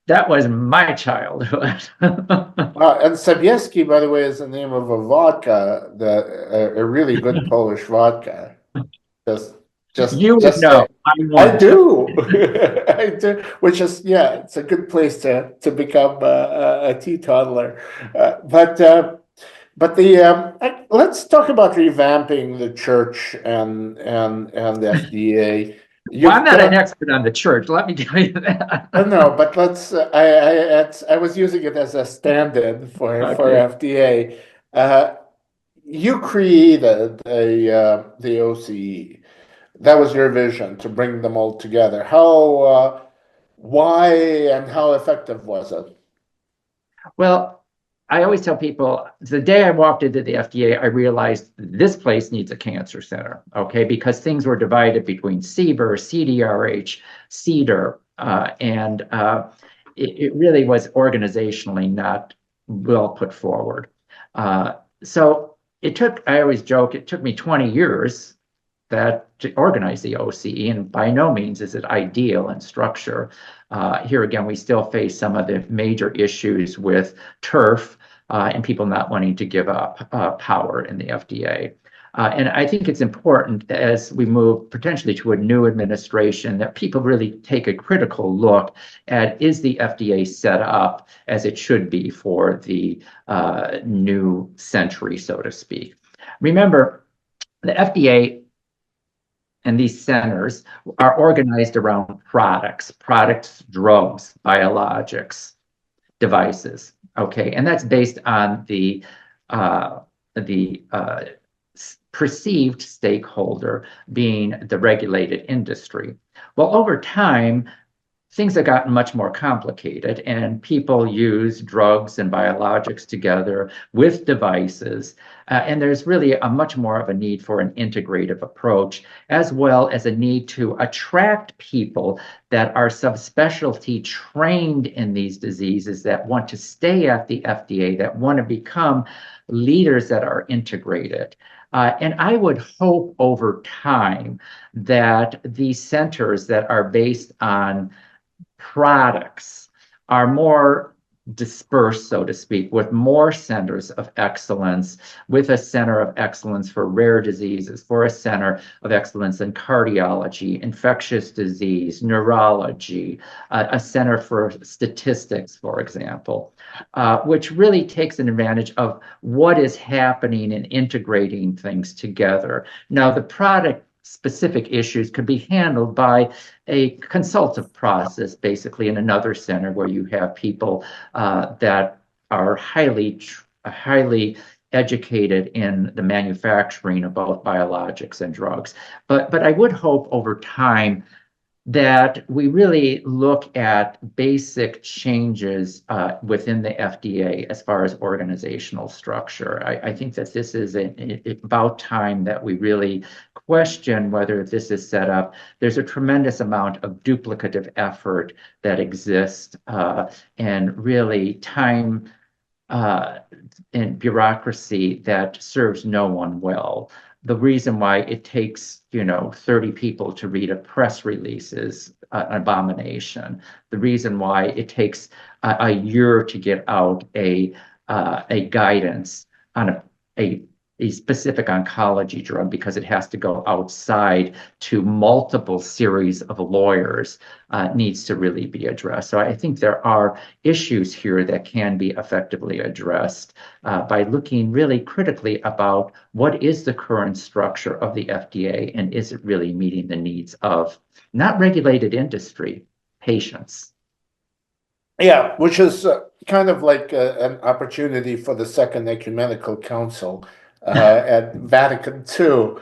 that was my childhood. And Sobieski, by the way, is the name of a vodka, a really good Polish vodka. Just, You would just know. say, I I won't. do, I do. Which is, yeah, it's a good place to become a teetotaler. But let's talk about revamping the church and the FDA. Well, I'm You've not an got expert on the church. Let me tell you that. no, but let's. I was using it as a stand-in for Okay. FDA. Uh, you created the OCE. That was your vision to bring them all together. Why, and how effective was it? Well, I always tell people the day I walked into the FDA, I realized this place needs a cancer center, okay? Because things were divided between CBER, CDRH, CDER, and it really was organizationally not well put forward. So I always joke, it took me 20 years to organize the OCE, and by no means is it ideal in structure. Here again, we still face some of the major issues with turf and people not wanting to give up power in the FDA. And I think it's important as we move potentially to a new administration that people really take a critical look at, is the FDA set up as it should be for the new century, so to speak. Remember, the FDA and these centers are organized around products, drugs, biologics, devices. Okay, and that's based on the perceived stakeholder being the regulated industry. Well, over time, things have gotten much more complicated, and people use drugs and biologics together with devices. And there's really a much more of a need for an integrative approach, as well as a need to attract people that are subspecialty trained in these diseases, that want to stay at the FDA, that want to become leaders that are integrated. And I would hope over time that these centers that are based on products are more dispersed, so to speak, with more centers of excellence, with a center of excellence for rare diseases, for a center of excellence in cardiology, infectious disease, neurology, a center for statistics, for example, which really takes an advantage of what is happening and integrating things together. Now, the product specific issues could be handled by a consultative process, basically in another center where you have people that are highly educated in the manufacturing of both biologics and drugs. But I would hope over time that we really look at basic changes within the FDA as far as organizational structure. I think that this is about time that we really question whether this is set up. There's a tremendous amount of duplicative effort that exists, and really time and bureaucracy that serves no one well. The reason why it takes, 30 people to read a press release is an abomination. The reason why it takes a year to get out a guidance on a specific oncology drug, because it has to go outside to multiple series of lawyers, needs to really be addressed. So I think there are issues here that can be effectively addressed by looking really critically about what is the current structure of the FDA, and is it really meeting the needs of not regulated industry, patients. Yeah, which is kind of like an opportunity for the Second Ecumenical Council at Vatican II.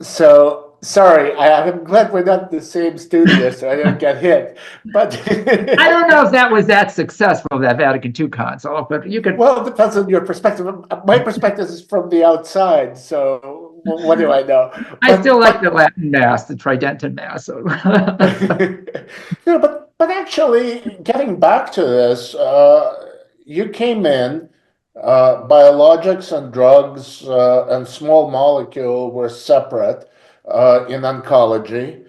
So sorry, I'm glad we're not in the same studio, so I don't get hit. But I don't know if that was that successful, that Vatican II console, but you could. Well, it depends on your perspective. My perspective is from the outside, so what do I know? I still like the Latin Mass, the Tridental Mass. But actually, getting back to this, you came in, biologics and drugs and small molecule were separate in oncology.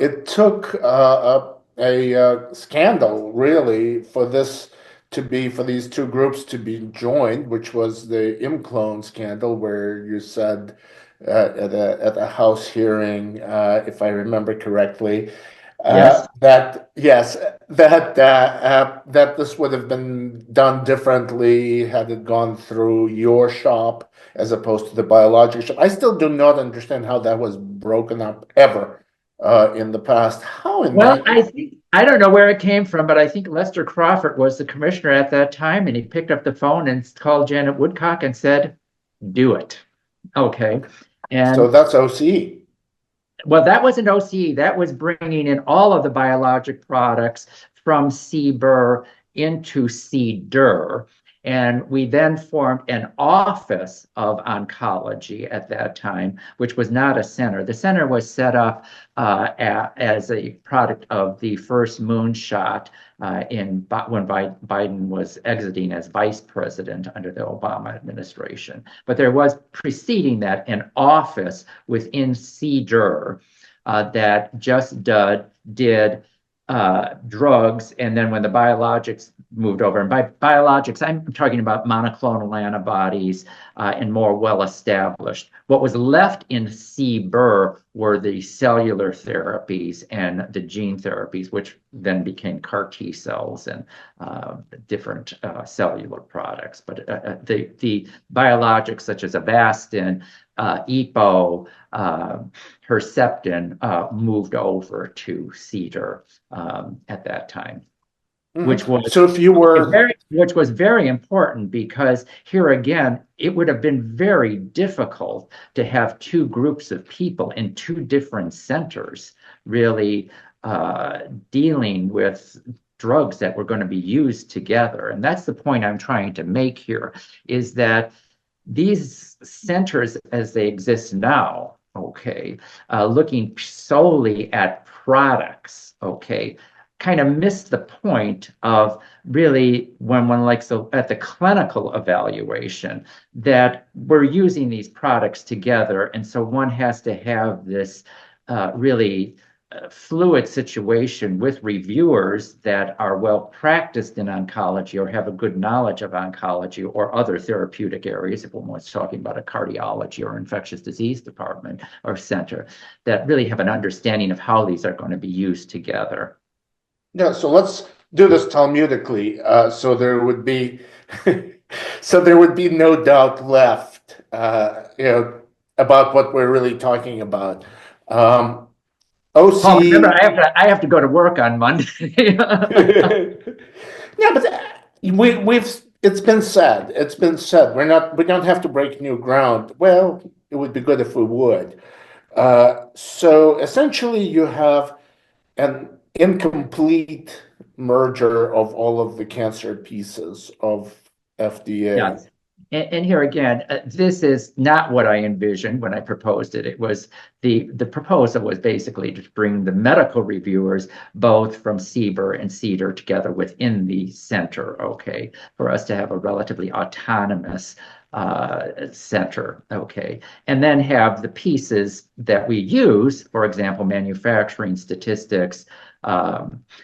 It took a scandal, really, for these two groups to be joined, which was the ImClone scandal, where you said at a House hearing, if I remember correctly, Yes. that yes, that this would have been done differently had it gone through your shop as opposed to the biologic shop. I still do not understand how that was broken up ever in the past. How in Well, that? I don't know where it came from, but I think Lester Crawford was the commissioner at that time, and he picked up the phone and called Janet Woodcock and said, "Do it." Okay. So And that's OCE. well, that wasn't OCE. That was bringing in all of the biologic products from CBER into CDER. And we then formed an office of oncology at that time, which was not a center. The center was set up as a product of the first moonshot when Biden was exiting as vice president under the Obama administration. But there was preceding that an office within CDER that just did drugs, and then when the biologics moved over, and by biologics, I'm talking about monoclonal antibodies and more well-established. What was left in CBER were the cellular therapies and the gene therapies, which then became CAR T cells and different cellular products. But the biologics such as Avastin, EPO, Herceptin moved over to CDER at that time, which was So if you were which was very important, because here again, it would have been very difficult to have two groups of people in two different centers really dealing with drugs that were going to be used together. And that's the point I'm trying to make here, is that these centers as they exist now, okay, looking solely at products, okay, kind of miss the point of really when one likes to, at the clinical evaluation, that we're using these products together. And so one has to have this really fluid situation with reviewers that are well practiced in oncology or have a good knowledge of oncology or other therapeutic areas, if one was talking about a cardiology or infectious disease department or center, that really have an understanding of how these are going to be used together. Yeah, so let's do this talmudically. So there would be, so there would be no doubt left, about what we're really talking about. Um, Paul, remember, OC. I have to go to work on Monday. Yeah, but we've it's been said. It's been said. We don't have to break new ground. Well, it would be good if we would. So essentially, you have an incomplete merger of all of the cancer pieces of FDA. Yes. And here again, this is not what I envisioned when I proposed it. It was the proposal was basically to bring the medical reviewers both from CBER and CDER together within the center, okay, for us to have a relatively autonomous center, okay, and then have the pieces that we use, for example, manufacturing statistics,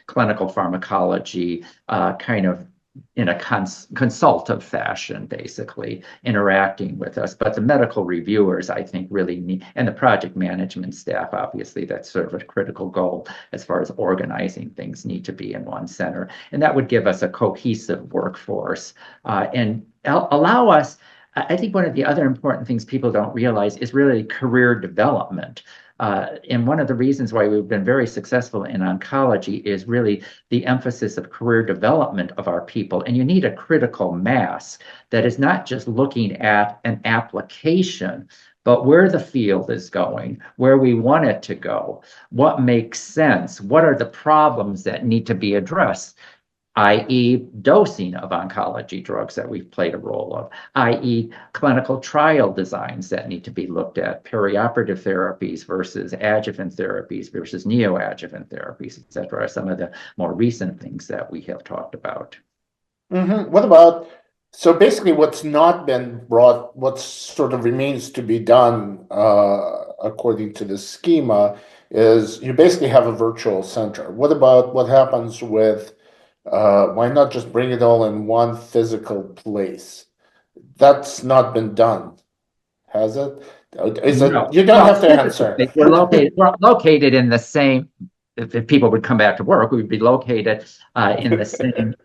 clinical pharmacology, kind of in a consultative fashion, basically interacting with us. But the medical reviewers, I think, really need, and the project management staff, obviously, that's sort of a critical goal as far as organizing things, need to be in one center. And that would give us a cohesive workforce and allow us. I think one of the other important things people don't realize is really career development. And one of the reasons why we've been very successful in oncology is really the emphasis of career development of our people. And you need a critical mass that is not just looking at an application, but where the field is going, where we want it to go, what makes sense, what are the problems that need to be addressed, i.e. dosing of oncology drugs that we've played a role of, i.e. clinical trial designs that need to be looked at, perioperative therapies versus adjuvant therapies versus neoadjuvant therapies, et cetera, are some of the more recent things that we have talked about. What about, so basically what's not been brought, what sort of remains to be done, according to the schema, is you basically have a virtual center. What about what happens with, why not just bring it all in one physical place? That's not been done, has it? Is it? No. You don't Well, have to answer. we're located in the same, if people would come back to work, we would be located in the same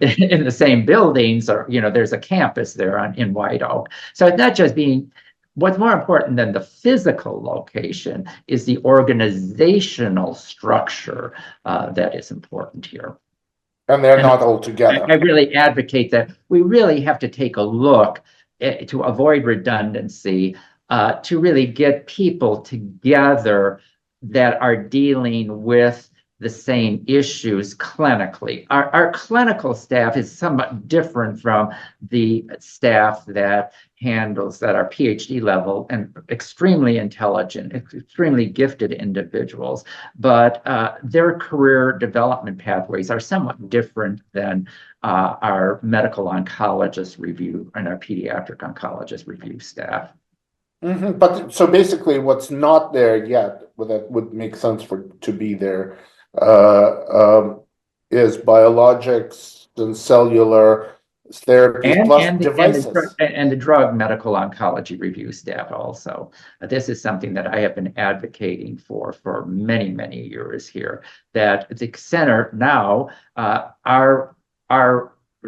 in the same buildings, or there's a campus there in White Oak. So it's not just being. What's more important than the physical location is the organizational structure that is important here. And they're And not all I together. really advocate that we really have to take a look to avoid redundancy, to really get people together that are dealing with the same issues clinically. Our clinical staff is somewhat different from the staff that handles that are PhD level and extremely intelligent, extremely gifted individuals, but their career development pathways are somewhat different than our medical oncologist review and our pediatric oncologist review staff. But so basically, what's not there yet, well, that would make sense for to be there, is biologics and cellular therapies And plus and the and the devices. and the drug medical oncology review staff also. This is something that I have been advocating for many years here. That the center now, our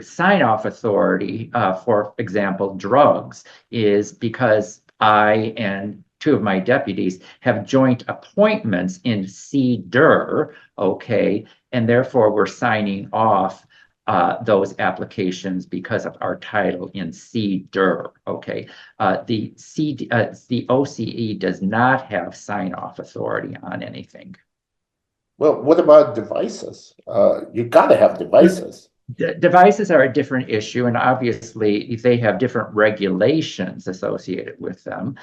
sign off authority, for example, drugs, is because I and two of my deputies have joint appointments in CDER, okay, and therefore we're signing off those applications because of our title in CDER, okay? The OCE does not have sign-off authority on anything. Well, what about devices? You got to have devices. Devices are a different issue, and obviously they have different regulations associated with them.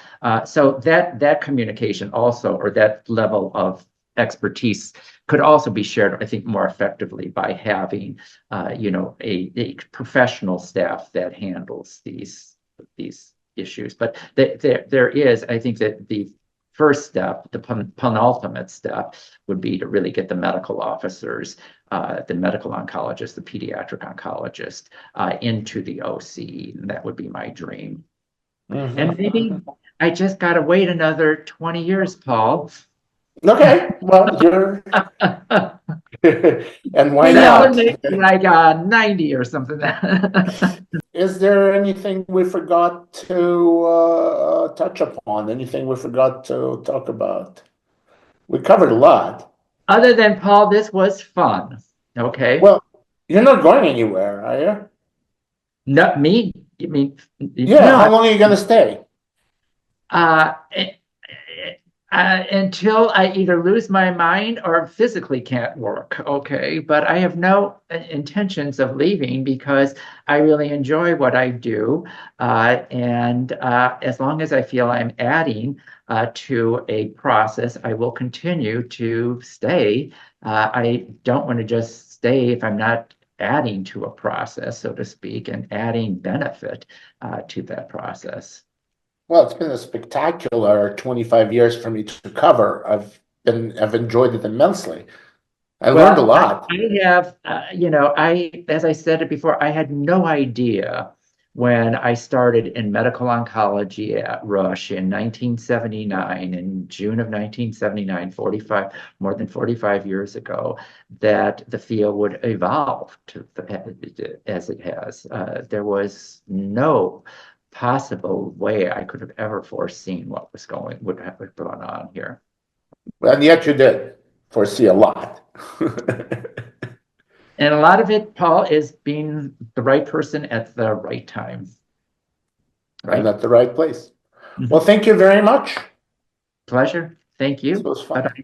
So that communication also, or that level of expertise, could also be shared, I think, more effectively by having, a professional staff that handles these issues. But there is, I think, that the first step, the penultimate step, would be to really get the medical officers, the medical oncologist, the pediatric oncologist, into the OC. And that would be my dream. And maybe I just got to wait another 20 years, Paul. Okay, well, you're, and why That would not? make me like 90 or something. Is there anything we forgot to touch upon? Anything we forgot to talk about? We covered a lot. Other than Paul, this was fun. Okay. Well, you're not going anywhere, are you? Not me. I mean, Yeah, no. how long are you going to stay? Uh, until I either lose my mind or physically can't work. Okay. But I have no intentions of leaving because I really enjoy what I do. And as long as I feel I'm adding to a process, I will continue to stay. I don't want to just stay if I'm not adding to a process, so to speak, and adding benefit to that process. Well, it's been a spectacular 25 years for me to cover. I've enjoyed it immensely. I learned a Well, lot. I have, as I said it before, I had no idea when I started in medical oncology at Rush in 1979, in June of 1979, 45, more than 45 years ago, that the field would evolve as it has. There was no possible way I could have ever foreseen what would have gone on here. And yet you did foresee a lot. And a lot of it, Paul, is being the right person at the right time, And right? at the right place. Well, Mhm. thank you very much. Pleasure. Thank This you. was fun. Bye-bye.